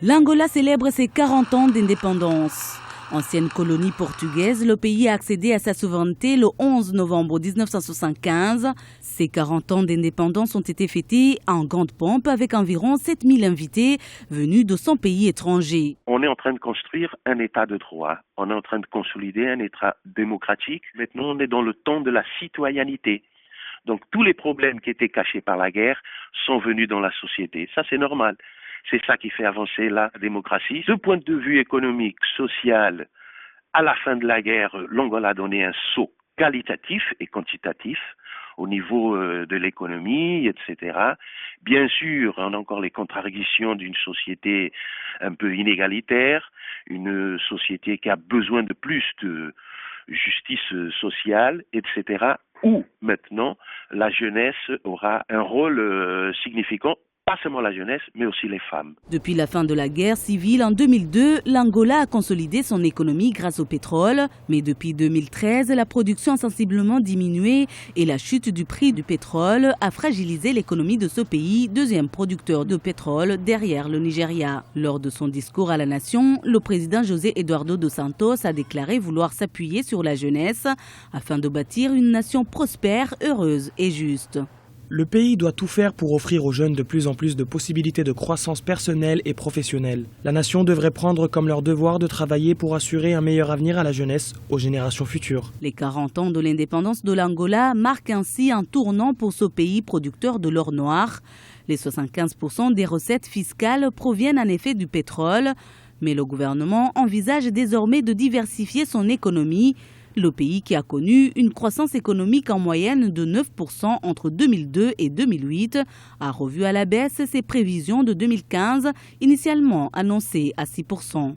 L'Angola célèbre ses 40 ans d'indépendance. Ancienne colonie portugaise, le pays a accédé à sa souveraineté le 11 novembre 1975. Ces 40 ans d'indépendance ont été fêtés en grande pompe avec environ 7000 invités venus de 100 pays étrangers. On est en train de construire un état de droit. On est en train de consolider un état démocratique. Maintenant, on est dans le temps de la citoyenneté. Donc tous les problèmes qui étaient cachés par la guerre sont venus dans la société. Ça, c'est normal. C'est ça qui fait avancer la démocratie. Ce point de vue économique, social, à la fin de la guerre, l'Angola a donné un saut qualitatif et quantitatif au niveau de l'économie, etc. Bien sûr, on a encore les contradictions d'une société un peu inégalitaire, une société qui a besoin de plus de justice sociale, etc., où maintenant la jeunesse aura un rôle significant. Pas seulement la jeunesse, mais aussi les femmes. Depuis la fin de la guerre civile en 2002, l'Angola a consolidé son économie grâce au pétrole. Mais depuis 2013, la production a sensiblement diminué et la chute du prix du pétrole a fragilisé l'économie de ce pays, deuxième producteur de pétrole derrière le Nigeria. Lors de son discours à la nation, le président José Eduardo dos Santos a déclaré vouloir s'appuyer sur la jeunesse afin de bâtir une nation prospère, heureuse et juste. Le pays doit tout faire pour offrir aux jeunes de plus en plus de possibilités de croissance personnelle et professionnelle. La nation devrait prendre comme leur devoir de travailler pour assurer un meilleur avenir à la jeunesse, aux générations futures. Les 40 ans de l'indépendance de l'Angola marquent ainsi un tournant pour ce pays producteur de l'or noir. Les 75% des recettes fiscales proviennent en effet du pétrole. Mais le gouvernement envisage désormais de diversifier son économie. Le pays qui a connu une croissance économique en moyenne de 9% entre 2002 et 2008 a revu à la baisse ses prévisions de 2015, initialement annoncées à 6%.